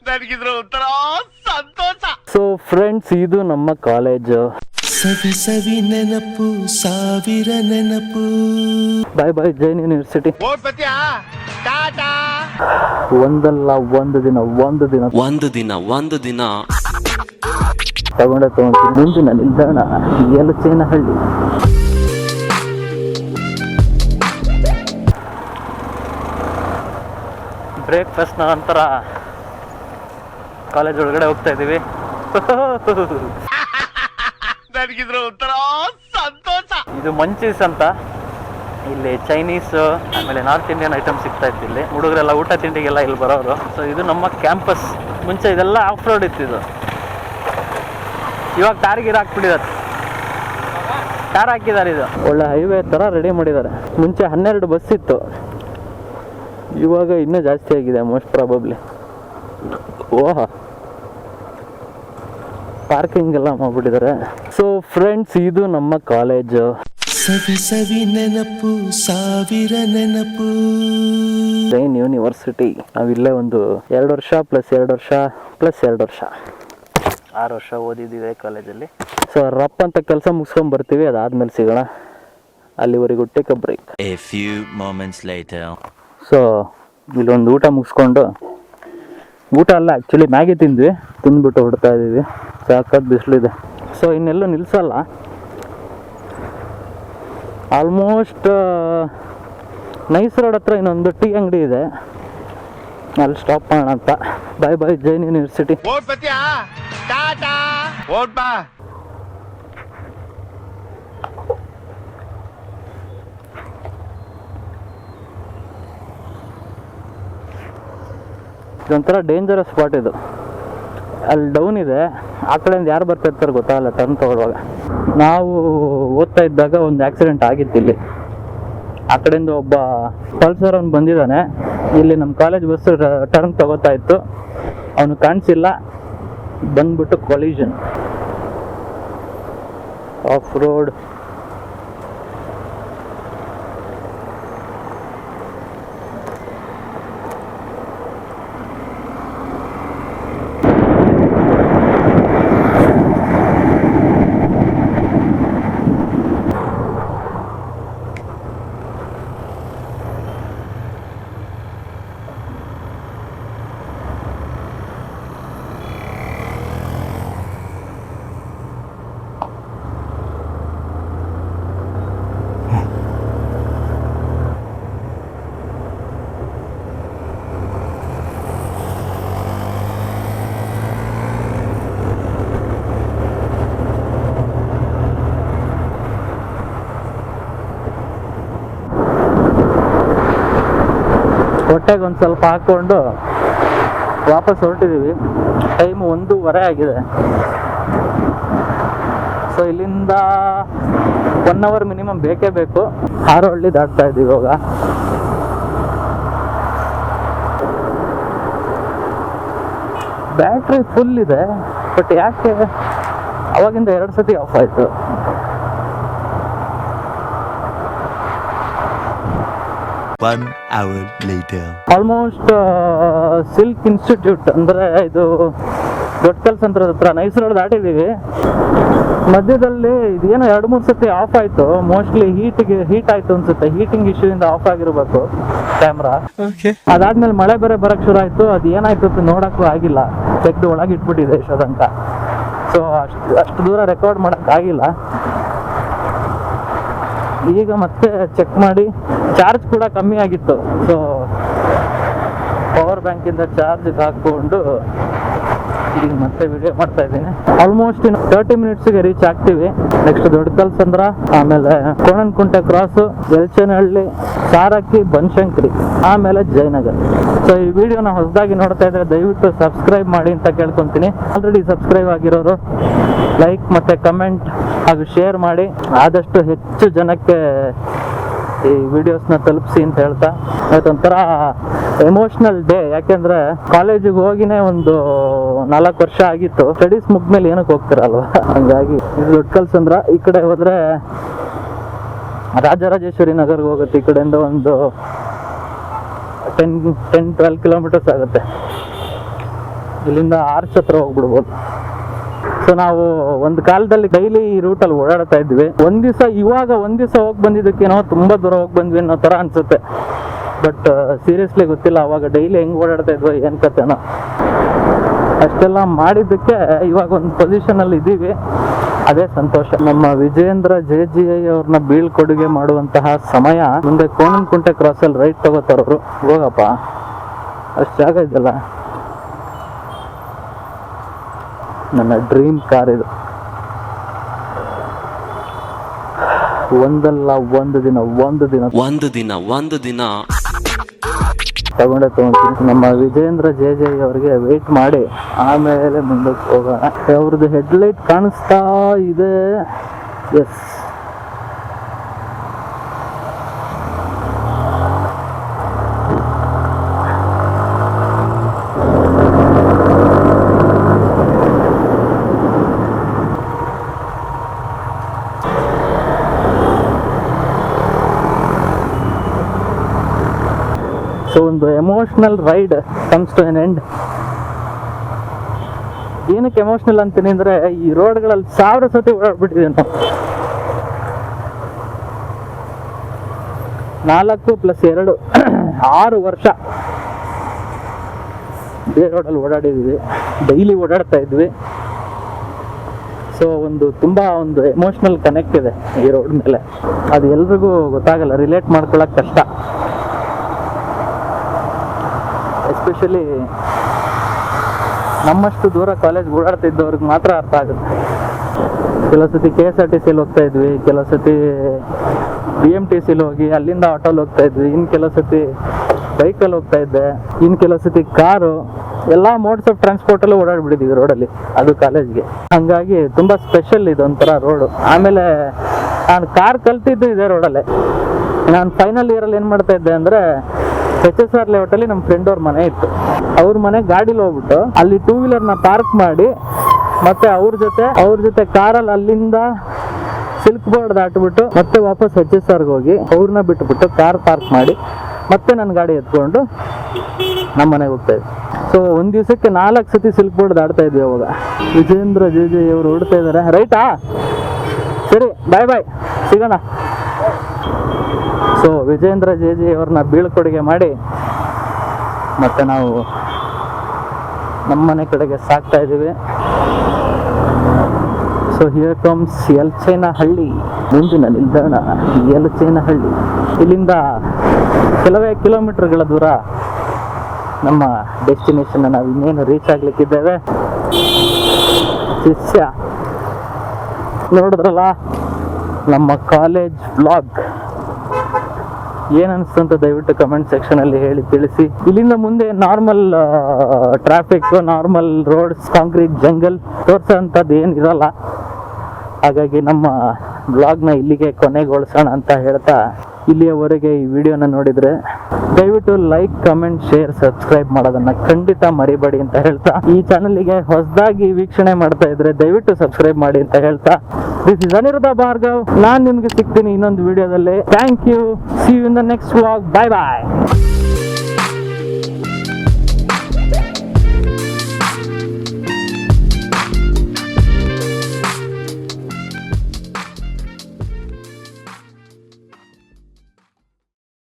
ನನಗಿದ್ರ ಒಂಥರ ಸಂತೋಷ. So friends, ಇದು ನಮ್ಮ ಕಾಲೇಜು. ಸವಿ ಸವಿ ನೆನಪು, ಸಾವಿರ ನೆನಪು. ಬಾಯ್ ಬಾಯ್ ಜೈನ್ ಯೂನಿವರ್ಸಿಟಿ. ಒಂದಲ್ಲ ಒಂದು ದಿನ ತಗೊಂತೀನಿ ಮುಂದಿನ ನಿಲ್ದಾಣ ಯಲಚೇನಹಳ್ಳಿ. ಬ್ರೇಕ್ಫಾಸ್ಟ್ ನಂತರ ಕಾಲೇಜ್ ಒಳಗಡೆ ಹೋಗ್ತಾ ಇದ್ದೀವಿ. ನನಗಿದ್ರ ಒಂಥರ ಸಂತೋಷ. ಇದು ಮಂಚೀಸ್ ಅಂತ, ಇಲ್ಲಿ ಚೈನೀಸ್ ಆಮೇಲೆ ನಾರ್ತ್ ಇಂಡಿಯನ್ ಐಟಮ್ ಸಿಗ್ತಾ ಇತ್ತು. ಇಲ್ಲಿ ಹುಡುಗರೆಲ್ಲ ಊಟ ತಿಂಡಿಗೆಲ್ಲ ಇಲ್ಲಿ ಬರೋರು. ಸೊ ಇದು ನಮ್ಮ ಕ್ಯಾಂಪಸ್. ಮುಂಚೆ ಇದೆಲ್ಲ ಆಫ್ ರೋಡ್ ಇತ್ತಿದು, ಇವಾಗ ಟಾರ್ ಹಾಕ್ಬಿಟ್ಟಿದ್ದಾರೆ. ಟಾರ್ ಹಾಕಿದ್ದಾರೆ. ಇದು ಒಳ್ಳೆ ಹೈವೇ ಥರ ರೆಡಿ ಮಾಡಿದ್ದಾರೆ. ಮುಂಚೆ 12 ಬಸ್ ಇತ್ತು, ಇವಾಗ ಇನ್ನೂ ಜಾಸ್ತಿ ಆಗಿದೆ ಮೋಸ್ಟ್ ಪ್ರಾಬಬ್ಲಿ. ಓಹ, ಪಾರ್ಕಿಂಗ್ ಎಲ್ಲ ಮಾಡ್ಬಿಟ್ಟಿದ್ದಾರೆ. ಸೊ ಫ್ರೆಂಡ್ಸ್, ಇದು ನಮ್ಮ ಕಾಲೇಜು. ಸವಿ ಸವಿ ನೆನಪು, ಸಾವಿರ ನೆನಪು. ಜೈನ್ ಯೂನಿವರ್ಸಿಟಿ. ನಾವಿಲ್ಲೇ ಒಂದು 2 ವರ್ಷ ಪ್ಲಸ್ 2 ವರ್ಷ ಪ್ಲಸ್ 2 ವರ್ಷ 6 ವರ್ಷ ಓದಿದ್ದೀವಿ ಕಾಲೇಜಲ್ಲಿ. ಸೊ ರಪ್ ಅಂತ ಕೆಲಸ ಮುಗಿಸ್ಕೊಂಡ್ ಬರ್ತೀವಿ, ಅದಾದ್ಮೇಲೆ ಸಿಗೋಣ. ಅಲ್ಲಿವರೆಗೂ take a break. A few moments later. So ಇಲ್ಲೊಂದು ಊಟ ಮುಗಿಸ್ಕೊಂಡು, ಊಟ ಅಲ್ಲ ಆ್ಯಕ್ಚುಲಿ ಮ್ಯಾಗಿ ತಿಂದ್ಬಿಟ್ಟು ಹೊಡ್ತಾ ಇದ್ದೀವಿ. ಸಾಕಾದ ಬಿಸಿಲಿದೆ. ಸೊ ಇನ್ನೆಲ್ಲೂ ನಿಲ್ಲಿಸಲ್ಲ. ಆಲ್ಮೋಸ್ಟ್ ನೈಸ್ ರೋಡ್ ಹತ್ರ ಇನ್ನೊಂದು ಟೀ ಅಂಗಡಿ ಇದೆ, ಅಲ್ಲಿ ಸ್ಟಾಪ್ ಮಾಡೋಣ ಅಂತ. ಬಾಯ್ ಬಾಯ್ ಜೈನ್ ಯೂನಿವರ್ಸಿಟಿ. ಇದೊಂಥರ ಡೇಂಜರಸ್ ಸ್ಪಾಟ್ ಇದು. ಅಲ್ಲಿ ಡೌನ್ ಇದೆ, ಆ ಕಡೆಯಿಂದ ಯಾರು ಬರ್ತಾ ಇರ್ತಾರೆ ಗೊತ್ತಾಗಲ್ಲ ಟರ್ನ್ ತಗೊಳ್ಳುವಾಗ. ನಾವು ಓದ್ತಾ ಇದ್ದಾಗ ಒಂದು ಆಕ್ಸಿಡೆಂಟ್ ಆಗಿತ್ತು ಇಲ್ಲಿ. ಆ ಕಡೆಯಿಂದ ಒಬ್ಬ ಪಲ್ಸರ್ ಅವ್ನು ಬಂದಿದ್ದಾನೆ, ಇಲ್ಲಿ ನಮ್ಮ ಕಾಲೇಜ್ ಬಸ್ ಟರ್ನ್ ತಗೋತಾ ಇತ್ತು, ಅವನು ಕಾಣಿಸಿಲ್ಲ, ಬಂದ್ಬಿಟ್ಟು ಕೊಲಿಷನ್. Of road. ಹೊಟ್ಟೆಗೆ ಒಂದು ಸ್ವಲ್ಪ ಹಾಕ್ಕೊಂಡು ವಾಪಸ್ ಹೊರಟಿದ್ದೀವಿ. ಟೈಮ್ 1:15 ಆಗಿದೆ. ಸೊ ಇಲ್ಲಿಂದ 1 ಅವರ್ ಮಿನಿಮಮ್ ಬೇಕೇ ಬೇಕು. ಹಾರೋಹಳ್ಳಿ ದಾಟ್ತಾ ಇದ್ದೀವಿ ಇವಾಗ. ಬ್ಯಾಟ್ರಿ ಫುಲ್ ಇದೆ, ಬಟ್ ಯಾಕೆ ಅವಾಗಿಂದ 2 ಸತಿ ಆಫ್ ಆಯಿತು. One hour later. Almost silk institute ಅಂದರೆ ಇದು ದೊಡ್ಡ ಕೆಲಸಂತ್ರದ ಹತ್ರ ನೈಸ್ ರೋಡ್ ದಾಟಿದ್ದೀವಿ. ಮಧ್ಯದಲ್ಲಿ ಇದೇನೋ 2-3 ಸತಿ ಆಫ್ ಆಯಿತು. ಮೋಸ್ಟ್ಲಿ ಹೀಟ್ ಆಯಿತು ಅನ್ಸುತ್ತೆ. ಹೀಟಿಂಗ್ ಇಶ್ಯೂ ಇಂದ ಆಫ್ ಆಗಿರಬೇಕು ಕ್ಯಾಮ್ರಾ. ಅದಾದ್ಮೇಲೆ ಮಳೆ ಬೇರೆ ಬರಕ್ಕೆ ಶುರು ಆಯಿತು. ಅದು ಏನಾಯ್ತು ಅಂತ ನೋಡೋಕ್ಕೂ ಆಗಿಲ್ಲ, ತೆಗೆದು ಒಳಗೆ ಇಟ್ಬಿಟ್ಟಿದೆ ಇಷ್ಟೊಂತ. ಸೊ ಅಷ್ಟು ದೂರ ರೆಕಾರ್ಡ್ ಮಾಡೋಕ್ಕಾಗಿಲ್ಲ. ಈಗ ಮತ್ತೆ ಚೆಕ್ ಮಾಡಿ, ಚಾರ್ಜ್ ಕೂಡ ಕಮ್ಮಿ ಆಗಿತ್ತು. ಸೊ ಪವರ್ ಬ್ಯಾಂಕಿಂದ ಚಾರ್ಜ್ಗೆ ಹಾಕ್ಕೊಂಡು ಈಗ ಮತ್ತೆ ವಿಡಿಯೋ ಮಾಡ್ತಾ ಇದ್ದೀನಿ. ಆಲ್ಮೋಸ್ಟ್ ಇನ್ನು 30 ಮಿನಿಟ್ಸ್ಗೆ ರೀಚ್ ಆಗ್ತೀವಿ. ನೆಕ್ಸ್ಟ್ ದೊಡ್ಡ ಕಲ್ಸಂದ್ರ, ಆಮೇಲೆ ಕೋಣನಕುಂಟೆ ಕ್ರಾಸು, ಯಲಚೇನಹಳ್ಳಿ, ಸಾರಕ್ಕಿ, ಬನಶಂಕರಿ, ಆಮೇಲೆ ಜಯನಗರ್. ಸೊ ಈ ವಿಡಿಯೋನ ಹೊಸದಾಗಿ ನೋಡ್ತಾ ಇದ್ರೆ ದಯವಿಟ್ಟು ಸಬ್ಸ್ಕ್ರೈಬ್ ಮಾಡಿ ಅಂತ ಕೇಳ್ಕೊತೀನಿ. ಆಲ್ರೆಡಿ ಸಬ್ಸ್ಕ್ರೈಬ್ ಆಗಿರೋರು ಲೈಕ್ ಮತ್ತು ಕಮೆಂಟ್ ಹಾಗೂ ಶೇರ್ ಮಾಡಿ, ಆದಷ್ಟು ಹೆಚ್ಚು ಜನಕ್ಕೆ ಈ ವಿಡಿಯೋಸ್ನ ತಲುಪಿಸಿ ಅಂತ ಹೇಳ್ತಾ, ಇವತ್ತೊಂಥರ ಎಮೋಷ್ನಲ್ ಡೇ. ಯಾಕೆಂದ್ರೆ ಕಾಲೇಜಿಗೆ ಹೋಗಿನೇ ಒಂದು 4 ವರ್ಷ ಆಗಿತ್ತು. ಸ್ಟಡೀಸ್ ಮುಗ್ದ್ಮೇಲೆ ಏನಕ್ಕೆ ಹೋಗ್ತಿರಲ್ವ, ಹಂಗಾಗಿ ಇದು ದೊಡ್ಡ ಕಲ್ಸಂದ್ರ. ಈ ಕಡೆ ಹೋದ್ರೆ ರಾಜರಾಜೇಶ್ವರಿ ನಗರ್ಗೆ ಹೋಗುತ್ತೆ. ಈ ಕಡೆಯಿಂದ ಒಂದು 10-12 ಕಿಲೋಮೀಟರ್ಸ್ ಆಗುತ್ತೆ. ಇಲ್ಲಿಂದ ಆರ್ಚ್ ಹತ್ರ ಹೋಗ್ಬಿಡ್ಬೋದು. ಸೊ ನಾವು ಒಂದು ಕಾಲದಲ್ಲಿ ಡೈಲಿ ಈ ರೂಟಲ್ಲಿ ಓಡಾಡ್ತಾ ಇದ್ವಿ. ಒಂದ್ ದಿವಸ ಹೋಗಿ ಬಂದಿದ್ದಕ್ಕೇನೋ ತುಂಬಾ ದೂರ ಹೋಗಿ ಬಂದ್ವಿ ಅನ್ನೋ ತರ ಅನ್ಸುತ್ತೆ. ಬಟ್ ಸೀರಿಯಸ್ಲಿ ಗೊತ್ತಿಲ್ಲ ಅವಾಗ ಡೈಲಿ ಹೆಂಗ್ ಓಡಾಡ್ತಾ ಇದ್ವಿ ಏನ್ ಕತೆನೋ. ಅಷ್ಟೆಲ್ಲ ಮಾಡಿದ್ದಕ್ಕೆ ಇವಾಗ ಒಂದು ಪೊಸಿಷನ್ ಅಲ್ಲಿ ಇದ್ದೀವಿ, ಅದೇ ಸಂತೋಷ. ನಮ್ಮ ವಿಜೇಂದ್ರ JGI ಅವ್ರನ್ನ ಬೀಳ್ಕೊಡುಗೆ ಮಾಡುವಂತಹ ಸಮಯ. ಮುಂದೆ ಕೋಣನಕುಂಟೆ ಕ್ರಾಸ್ ಅಲ್ಲಿ ರೈಟ್ ತಗೋತಾರವ್ರು. ಹೋಗಪ್ಪ, ಅಷ್ಟು ಜಾಗ ಇದೆಯಲ್ಲ. ನನ್ನ ಡ್ರೀಮ್ ಕಾರ್ ಇದು. ಒಂದಲ್ಲ ಒಂದು ದಿನ ತಗೊಂತೀನಿ. ನಮ್ಮ ವಿಜೇಂದ್ರ JGI ಅವ್ರಿಗೆ ವೇಟ್ ಮಾಡಿ ಆಮೇಲೆ ಮುಂದಕ್ಕೆ ಹೋಗೋಣ. ಅವ್ರದ್ದು ಹೆಡ್ಲೈಟ್ ಕಾಣಿಸ್ತಾ ಇದೆ. ಎಸ್, ಸೊ ಒಂದು emotional ride comes to an end. ಏನಕ್ಕೆ ಎಮೋಷನಲ್ ಅಂತೀನಿ ಅಂದ್ರೆ, ಈ ರೋಡ್ಗಳಲ್ಲಿ 1000 ಸತಿ ಓಡಾಡ್ಬಿಟ್ಟಿದ್ದೀವಿ ನಾವು. 4 + 2 6 ವರ್ಷ ಇದೇ ರೋಡಲ್ಲಿ ಓಡಾಡಿದ್ವಿ, ಡೈಲಿ ಓಡಾಡ್ತಾ ಇದ್ವಿ. ಸೊ ತುಂಬಾ ಒಂದು ಎಮೋಷನಲ್ ಕನೆಕ್ಟ್ ಇದೆ ಈ ರೋಡ್ ಮೇಲೆ. ಅದು ಎಲ್ರಿಗೂ ಗೊತ್ತಾಗಲ್ಲ, ರಿಲೇಟ್ ಮಾಡ್ಕೊಳಕ್ ಕಷ್ಟ. ಎಸ್ಪೆಷಲಿ ನಮ್ಮಷ್ಟು ದೂರ ಕಾಲೇಜ್ ಓಡಾಡ್ತಾ ಇದ್ದವ್ರಿಗೆ ಮಾತ್ರ ಅರ್ಥ ಆಗುತ್ತೆ. ಕೆಲವು ಸತಿ KSRTCಲಿ ಹೋಗ್ತಾ ಇದ್ವಿ, ಕೆಲವು ಸತಿ BMTCಲಿ ಹೋಗಿ ಅಲ್ಲಿಂದ ಆಟೋಲ್ಲಿ ಹೋಗ್ತಾ ಇದ್ವಿ, ಇನ್ನು ಕೆಲವು ಸತಿ ಬೈಕಲ್ಲಿ ಹೋಗ್ತಾ ಇದ್ದೆ, ಇನ್ನು ಕೆಲವು ಸತಿ ಕಾರು. ಎಲ್ಲ ಮೋಡ್ಸ್ ಆಫ್ ಟ್ರಾನ್ಸ್ಪೋರ್ಟಲ್ಲೂ ಓಡಾಡ್ಬಿಟ್ಟಿದ್ವಿ ರೋಡಲ್ಲಿ, ಅದು ಕಾಲೇಜ್ಗೆ. ಹಂಗಾಗಿ ತುಂಬಾ ಸ್ಪೆಷಲ್ ಇದೊಂಥರ ರೋಡು. ಆಮೇಲೆ ನಾನು ಕಾರ್ ಕಲ್ತಿದ್ದು ಇದೇ ರೋಡಲ್ಲೇ. ನಾನು ಫೈನಲ್ ಇಯರಲ್ಲಿ ಏನು ಮಾಡ್ತಾ ಇದ್ದೆ ಅಂದರೆ, HSR ಲೇಔಟಲ್ಲಿ ನಮ್ಮ ಫ್ರೆಂಡ್ ಅವ್ರ ಮನೆ ಇತ್ತು. ಅವ್ರ ಮನೆ ಗಾಡೀಲಿ ಹೋಗ್ಬಿಟ್ಟು ಅಲ್ಲಿ 2 ವೀಲರ್ನ ಪಾರ್ಕ್ ಮಾಡಿ, ಮತ್ತೆ ಅವ್ರ ಜೊತೆ ಕಾರಲ್ಲಿ ಅಲ್ಲಿಂದ ಸಿಲ್ಕ್ ಬೋರ್ಡ್ ದಾಟ್ಬಿಟ್ಟು ಮತ್ತೆ ವಾಪಸ್ HSRಗೆ ಹೋಗಿ ಅವ್ರನ್ನ ಬಿಟ್ಬಿಟ್ಟು ಕಾರ್ ಪಾರ್ಕ್ ಮಾಡಿ ಮತ್ತೆ ನನ್ನ ಗಾಡಿ ಎತ್ಕೊಂಡು ನಮ್ಮ ಮನೆಗೆ ಹೋಗ್ತಾ ಇದ್ವಿ. ಸೊ ಒಂದ್ ದಿವಸಕ್ಕೆ 4 ಸತಿ ಸಿಲ್ಕ್ ಬೋರ್ಡ್ ದಾಟ್ತಾ ಇದ್ವಿ ಅವಾಗ. ವಿಜೇಂದ್ರ JGI ಅವರು ಓಡ್ತಾ ಇದ್ದಾರೆ. ರೈಟಾ? ಸರಿ, ಬಾಯ್, ಸಿಗೋಣ. ಸೊ ವಿಜೇಂದ್ರ JGI ಅವ್ರನ್ನ ಬೀಳ್ಕೊಡುಗೆ ಮಾಡಿ ಮತ್ತೆ ನಾವು ನಮ್ಮನೆ ಕಡೆಗೆ ಸಾಗ್ತಾ ಇದ್ದೀವಿ. So here comes Yelachenahalli. ಮುಂದಿನ ನಿಲ್ದಾಣ ಯಲಚೇನಹಳ್ಳಿ. ಇಲ್ಲಿಂದ ಕೆಲವೇ ಕಿಲೋಮೀಟರ್ಗಳ ದೂರ ನಮ್ಮ ಡೆಸ್ಟಿನೇಷನ್ ನಾವು ಇನ್ನೇನು ರೀಚ್ ಆಗ್ಲಿಕ್ಕಿದ್ದೇವೆ. ಶಿಷ್ಯ ನೋಡಿದ್ರಲ್ಲ ನಮ್ಮ ಕಾಲೇಜ್ ವ್ಲಾಗ್. ಏನ್ ಅನಿಸ್ತು ಅಂತ ದಯವಿಟ್ಟು ಕಮೆಂಟ್ ಸೆಕ್ಷನ್ ಅಲ್ಲಿ ಹೇಳಿ ತಿಳಿಸಿ. ಇಲ್ಲಿಂದ ಮುಂದೆ normal traffic, normal roads, concrete jungle ತೋರ್ಸೋಂಥದ್ದು ಏನು ಇರಲ್ಲ. ಹಾಗಾಗಿ ನಮ್ಮ ಬ್ಲಾಗ್ನ ಇಲ್ಲಿಗೆ ಕೊನೆಗೊಳಿಸೋಣ ಅಂತ ಹೇಳ್ತಾ, ಇಲ್ಲಿಯವರೆಗೆ ಈ ವಿಡಿಯೋನ ನೋಡಿದ್ರೆ ದಯವಿಟ್ಟು ಲೈಕ್, ಕಮೆಂಟ್, ಶೇರ್, ಸಬ್ಸ್ಕ್ರೈಬ್ ಮಾಡೋದನ್ನ ಖಂಡಿತ ಮರಿಬೇಡಿ ಅಂತ ಹೇಳ್ತಾ, ಈ ಚಾನಲ್ಗೆ ಹೊಸದಾಗಿ ವೀಕ್ಷಣೆ ಮಾಡ್ತಾ ಇದ್ರೆ ದಯವಿಟ್ಟು ಸಬ್ಸ್ಕ್ರೈಬ್ ಮಾಡಿ ಅಂತ ಹೇಳ್ತಾ, ದಿಸ್ ಇಸ್ ಅನಿರುದ್ಧ ಭಾರ್ಗವ್. ನಾನು ನಿಮ್ಗೆ ಸಿಗ್ತೀನಿ ಇನ್ನೊಂದು ವಿಡಿಯೋದಲ್ಲಿ. Thank you. See you in the next vlog. Bye bye.